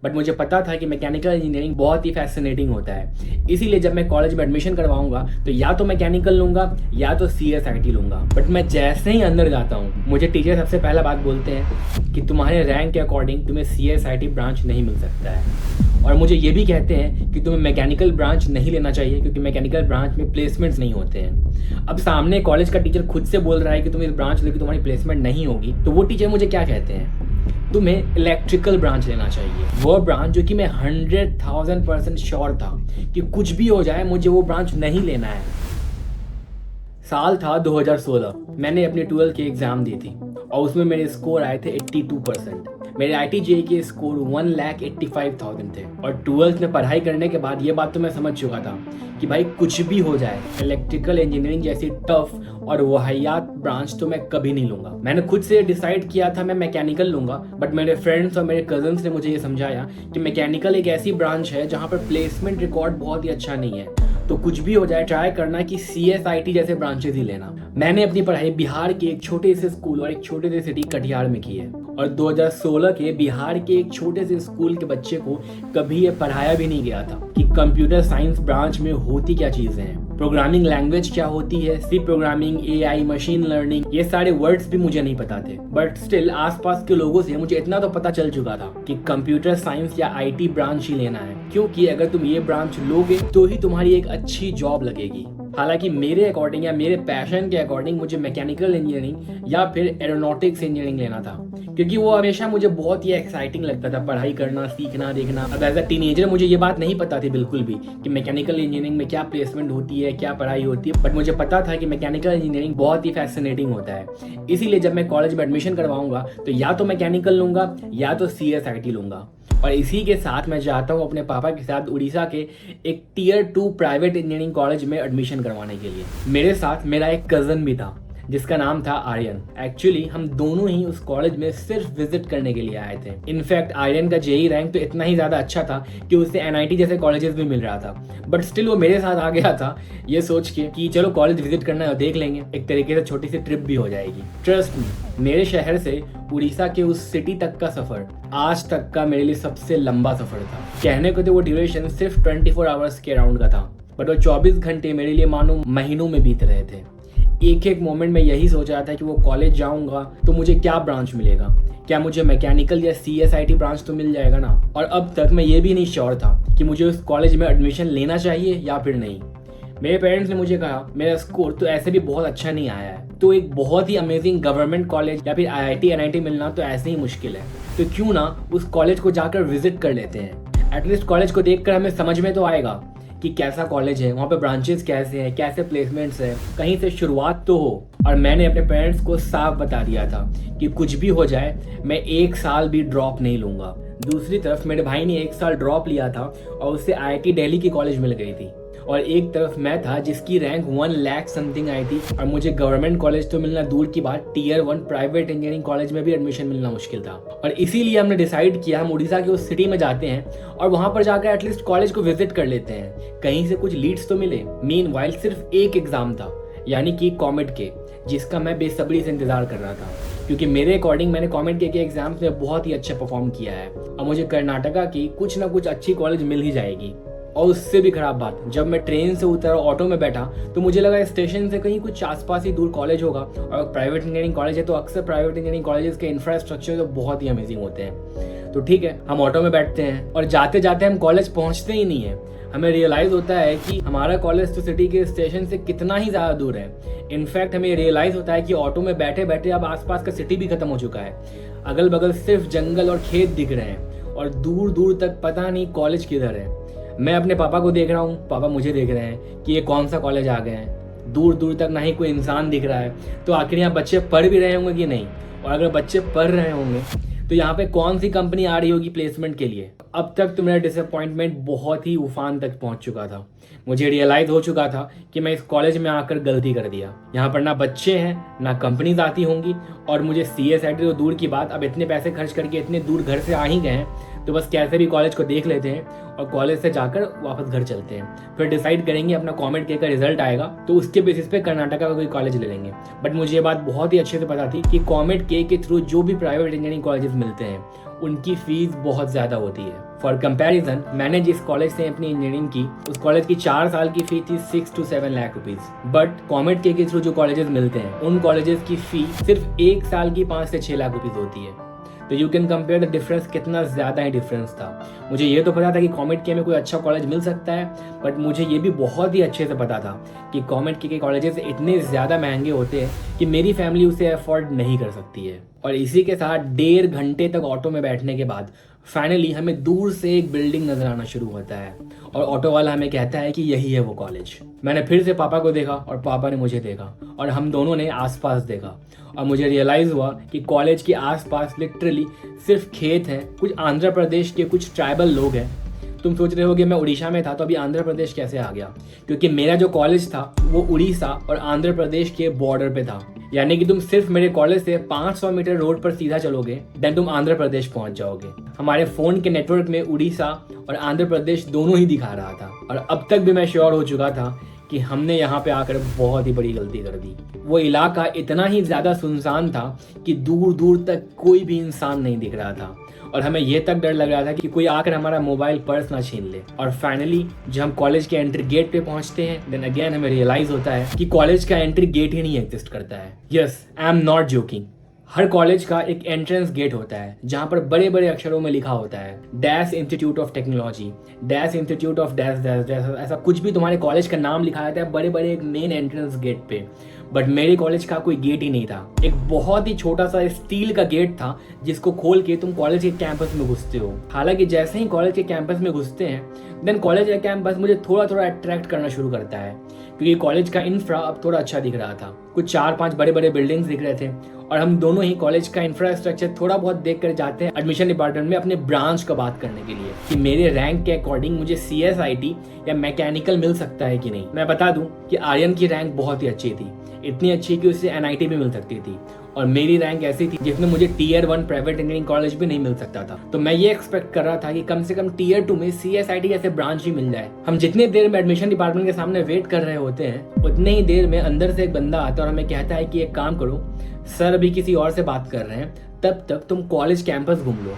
But मुझे पता था कि मैकेनिकल इंजीनियरिंग बहुत ही फैसिनेटिंग होता है। इसीलिए जब मैं कॉलेज में एडमिशन करवाऊंगा तो या तो मैकेनिकल लूंगा या तो CSIT लूंगा। बट मैं जैसे ही अंदर जाता हूँ मुझे टीचर सबसे पहला बात बोलते हैं कि तुम्हारे रैंक के अकॉर्डिंग तुम्हें CSIT ब्रांच नहीं मिल सकता है, और मुझे ये भी कहते हैं कि तुम्हें मैकेनिकल ब्रांच नहीं लेना चाहिए क्योंकि मैकेनिकल ब्रांच में प्लेसमेंट्स नहीं होते हैं। अब सामने कॉलेज का टीचर खुद से बोल रहा है कि तुम इस ब्रांच लेके तुम्हारी प्लेसमेंट नहीं होगी, तो वो टीचर मुझे क्या कहते हैं, तुम्हें इलेक्ट्रिकल ब्रांच लेना चाहिए। वो ब्रांच जो कि मैं 100,000% श्योर था कि कुछ भी हो जाए मुझे वो ब्रांच नहीं लेना है। साल था 2016। मैंने अपनी 12th की एग्जाम दी थी और उसमें मेरे स्कोर आए थे 82%। मेरे IIT-JEE के स्कोर 1,85,000 थे और 12th में पढ़ाई करने के बाद ये बात तो मैं समझ चुका था कि भाई कुछ भी हो जाए इलेक्ट्रिकल इंजीनियरिंग जैसी टफ और वाहियात ब्रांच तो मैं कभी नहीं लूंगा। मैंने खुद से डिसाइड किया था मैं मैकेनिकल लूंगा, बट मेरे फ्रेंड्स और मेरे कजन्स ने मुझे ये समझाया कि मैकेनिकल एक ऐसी ब्रांच है जहाँ पर प्लेसमेंट रिकॉर्ड बहुत ही अच्छा नहीं है, तो कुछ भी हो जाए ट्राई करना कि CSIT जैसे ब्रांचेस ही लेना। मैंने अपनी पढ़ाई बिहार के एक छोटे से स्कूल और एक छोटे से सिटी कटिहार में की है और 2016 के बिहार के एक छोटे से स्कूल के बच्चे को कभी ये पढ़ाया भी नहीं गया था कि कंप्यूटर साइंस ब्रांच में होती क्या चीजें हैं, प्रोग्रामिंग लैंग्वेज क्या होती है, C programming, AI, machine learning, ये सारे वर्ड्स भी मुझे नहीं पता थे। बट स्टिल आसपास के लोगों से मुझे इतना तो पता चल चुका था कि कंप्यूटर साइंस या IT ब्रांच ही लेना है, क्योंकि अगर तुम ये ब्रांच लोगे तो ही तुम्हारी एक अच्छी जॉब लगेगी। हालांकि मेरे अकॉर्डिंग या मेरे पैशन के अकॉर्डिंग मुझे मैकेनिकल इंजीनियरिंग या फिर एरोनॉटिक्स इंजीनियरिंग लेना था, क्योंकि वो हमेशा मुझे बहुत ही एक्साइटिंग लगता था पढ़ाई करना, सीखना, देखना। अब एज अ टीनेजर मुझे ये बात नहीं पता थी बिल्कुल भी कि मैकेनिकल इंजीनियरिंग में क्या प्लेसमेंट होती है, क्या पढ़ाई होती है, बट मुझे पता था कि मैकेनिकल इंजीनियरिंग बहुत ही फैसिनेटिंग होता है। इसीलिए जब मैं कॉलेज में एडमिशन करवाऊंगा तो या तो मैकेनिकल लूंगा या तो CSIT लूंगा। और इसी के साथ मैं चाहता हूँ अपने पापा के साथ उड़ीसा के एक Tier 2 प्राइवेट इंजीनियरिंग कॉलेज में एडमिशन करवाने के लिए। मेरे साथ मेरा एक कजन भी था जिसका नाम था आर्यन। एक्चुअली हम दोनों ही उस कॉलेज में सिर्फ विजिट करने के लिए आए थे। इनफैक्ट आर्यन का JEE रैंक तो इतना ही ज्यादा अच्छा था कि उसे NIT जैसे कॉलेजेस भी मिल रहा था, बट स्टिल वो मेरे साथ आ गया था ये सोच के कि चलो कॉलेज विजिट करना है, देख लेंगे, एक तरीके से छोटी सी ट्रिप भी हो जाएगी। ट्रस्ट मी, मेरे शहर से उड़ीसा के उस सिटी तक का सफर आज तक का मेरे लिए सबसे लंबा सफर था। कहने को तो वो ड्यूरेशन सिर्फ 24 आवर्स के अराउंड का था, बट वो 24 घंटे मेरे लिए मानो महीनों में बीत रहे थे। एक एक मोमेंट में यही सोच रहा था कि वो कॉलेज जाऊंगा तो मुझे क्या ब्रांच मिलेगा, क्या मुझे मैकेनिकल या CSIT ब्रांच तो मिल जाएगा ना। और अब तक मैं ये भी नहीं श्योर था कि मुझे उस कॉलेज में एडमिशन लेना चाहिए या फिर नहीं। मेरे पेरेंट्स ने मुझे कहा मेरा स्कोर तो ऐसे भी बहुत अच्छा नहीं आया है, तो एक बहुत ही अमेजिंग गवर्नमेंट कॉलेज या फिर IIT NIT मिलना तो ऐसे ही मुश्किल है, तो क्यों ना उस कॉलेज को जाकर विजिट कर लेते हैं। एटलीस्ट कॉलेज को देखकर हमें समझ में तो आएगा कि कैसा कॉलेज है, वहाँ पे ब्रांचेस कैसे हैं, कैसे प्लेसमेंट्स है, कहीं से शुरुआत तो हो। और मैंने अपने पेरेंट्स को साफ बता दिया था कि कुछ भी हो जाए मैं 1 साल भी ड्रॉप नहीं लूंगा। दूसरी तरफ मेरे भाई ने 1 साल ड्रॉप लिया था और उससे IIT दिल्ली की कॉलेज मिल गई थी, और एक तरफ मैं था जिसकी रैंक 1 लाख समथिंग आई थी और मुझे गवर्नमेंट कॉलेज तो मिलना दूर की बात, Tier 1 प्राइवेट इंजीनियरिंग कॉलेज में भी एडमिशन मिलना मुश्किल था। और इसीलिए हमने डिसाइड किया हम उड़ीसा के उस सिटी में जाते हैं और वहां पर जाकर एटलीस्ट कॉलेज को विजिट कर लेते हैं, कहीं से कुछ लीड्स तो मिले। मीनवाइल सिर्फ एक एग्जाम था, यानी कि कॉमेट के, जिसका मैं बेसब्री से इंतजार कर रहा था, क्योंकि मेरे अकॉर्डिंग मैंने कॉमेट के एग्जाम्स में बहुत ही अच्छा परफॉर्म किया है और मुझे कर्नाटका की कुछ ना कुछ अच्छी कॉलेज मिल ही जाएगी। और उससे भी खराब बात, जब मैं ट्रेन से उतरा ऑटो में बैठा तो मुझे लगा स्टेशन से कहीं कुछ आसपास ही दूर कॉलेज होगा, और प्राइवेट इंजीनियरिंग कॉलेज है तो अक्सर प्राइवेट इंजीनियरिंग कॉलेजेस के इंफ्रास्ट्रक्चर तो बहुत ही अमेजिंग होते हैं। तो ठीक है, हम ऑटो में बैठते हैं और जाते जाते हम कॉलेज पहुंचते ही नहीं है। हमें रियलाइज होता है कि हमारा कॉलेज तो सिटी के स्टेशन से कितना ही ज्यादा दूर है। इनफैक्ट हमें रियलाइज होता है कि ऑटो में बैठे बैठे अब आसपास का सिटी भी खत्म हो चुका है, अगल बगल सिर्फ जंगल और खेत दिख रहे हैं और दूर दूर तक पता नहीं कॉलेज किधर है। मैं अपने पापा को देख रहा हूँ, पापा मुझे देख रहे हैं कि ये कौन सा कॉलेज आ गए हैं। दूर दूर तक ना ही कोई इंसान दिख रहा है, तो आखिर यहाँ बच्चे पढ़ भी रहे होंगे कि नहीं, और अगर बच्चे पढ़ रहे होंगे तो यहाँ पे कौन सी कंपनी आ रही होगी प्लेसमेंट के लिए। अब तक तो मेरा डिसअपॉइंटमेंट बहुत ही उफान तक पहुंच चुका था। मुझे रियलाइज हो चुका था कि मैं इस कॉलेज में आकर गलती कर दिया। यहाँ पर ना बच्चे हैं ना कंपनीज आती होंगी, और मुझे CSIT तो दूर की बात, अब इतने पैसे खर्च करके इतने दूर घर से आ ही गए हैं तो बस कैसे भी कॉलेज को देख लेते हैं और कॉलेज से जाकर वापस घर चलते हैं। फिर डिसाइड करेंगे, अपना कॉमेट के का रिजल्ट आएगा तो उसके बेसिस पे कर्नाटका का कोई कॉलेज ले लेंगे। बट मुझे ये बात बहुत ही अच्छे से पता थी कि कॉमेट के थ्रू जो भी प्राइवेट इंजीनियरिंग कॉलेजेस मिलते हैं उनकी फीस बहुत ज़्यादा होती है। फॉर कंपैरिजन, मैंने जिस कॉलेज से अपनी इंजीनियरिंग की उस कॉलेज की 4 साल की फी थी 6 to 7 lakh rupees. But comet के थ्रू जो कॉलेजेस मिलते हैं उन कॉलेजेस की फी सिर्फ 1 साल की 5 से 6 लाख रुपीज़ होती है। तो you can compare the difference, कितना ज़्यादा ही डिफरेंस था। मुझे ये तो पता था कि कॉमेट के में कोई अच्छा कॉलेज मिल सकता है, बट मुझे ये भी बहुत ही अच्छे से पता था कि कॉमेट के कॉलेजेस इतने ज़्यादा महंगे होते हैं कि मेरी फैमिली उसे अफोर्ड नहीं कर सकती है। और इसी के साथ 1.5 घंटे तक ऑटो में बैठने के बाद फाइनली हमें दूर से एक बिल्डिंग नजर आना शुरू होता है और ऑटो वाला हमें कहता है कि यही है वो कॉलेज। मैंने फिर से पापा को देखा और पापा ने मुझे देखा और हम दोनों ने आसपास देखा और मुझे रियलाइज़ हुआ कि कॉलेज के आसपास लिटरली सिर्फ खेत हैं, कुछ आंध्र प्रदेश के कुछ ट्राइबल लोग हैं। तुम सोच रहे हो कि मैं उड़ीसा में था तो अभी आंध्र प्रदेश कैसे आ गया, क्योंकि मेरा जो कॉलेज था वो उड़ीसा और आंध्र प्रदेश के बॉर्डर पे था। यानी कि तुम सिर्फ मेरे कॉलेज से 500 मीटर रोड पर सीधा चलोगे देन तुम आंध्र प्रदेश पहुंच जाओगे। हमारे फोन के नेटवर्क में उड़ीसा और आंध्र प्रदेश दोनों ही दिखा रहा था और अब तक भी मैं श्योर हो चुका था कि हमने यहाँ पे आकर बहुत ही बड़ी गलती कर दी। वो इलाका इतना ही ज़्यादा सुनसान था कि दूर दूर तक कोई भी इंसान नहीं दिख रहा था और हमें ये तक डर लग रहा था कि कोई आकर हमारा मोबाइल पर्स ना छीन ले। और फाइनली जब हम कॉलेज के एंट्री गेट पे पहुंचते हैं देन अगेन हमें रियलाइज होता है कि कॉलेज का एंट्री गेट ही नहीं एग्जिस्ट करता है। Yes, I am not joking. Her college का एक एंट्रेंस गेट होता है जहां पर बड़े बड़े अक्षरों में लिखा होता है dash institute of technology, dash institute of dash dash dash, ऐसा कुछ भी तुम्हारे कॉलेज का नाम लिखा रहता है बड़े बड़े एक मेन एंट्रेंस गेट पे। बट मेरे कॉलेज का कोई गेट ही नहीं था। एक बहुत ही छोटा सा स्टील का गेट था जिसको खोल के तुम कॉलेज के कैंपस में घुसते हो। हालांकि जैसे ही कॉलेज के कैंपस में घुसते हैं देन कॉलेज का कैंपस मुझे थोड़ा थोड़ा अट्रैक्ट करना शुरू करता है, क्योंकि कॉलेज का इंफ्रा अब थोड़ा अच्छा दिख रहा था। कुछ 4-5 बड़े बड़े बिल्डिंग्स दिख रहे थे और हम दोनों ही कॉलेज का इंफ्रास्ट्रक्चर थोड़ा बहुत देख कर जाते हैं एडमिशन डिपार्टमेंट में अपने ब्रांच का बात करने के लिए कि मेरे रैंक के अकॉर्डिंग मुझे CSIT या मैकेनिकल मिल सकता है कि नहीं। मैं बता दूं कि आर्यन की रैंक बहुत ही अच्छी थी, इतनी अच्छी कि उसे NIT भी मिल सकती थी और मेरी रैंक ऐसी थी जिसमें मुझे Tier 1 प्राइवेट इंजीनियरिंग कॉलेज भी नहीं मिल सकता था। तो मैं ये एक्सपेक्ट कर रहा था कि कम से कम Tier 2 में CSIT जैसे ब्रांच ही मिल जाए। हम जितनी देर में एडमिशन डिपार्टमेंट के सामने वेट कर रहे होते हैं उतने ही देर में अंदर से एक बंदा आता है और हमें कहता है कि एक काम करो, सर अभी किसी और से बात कर रहे हैं, तब तक तुम कॉलेज कैंपस घूम लो।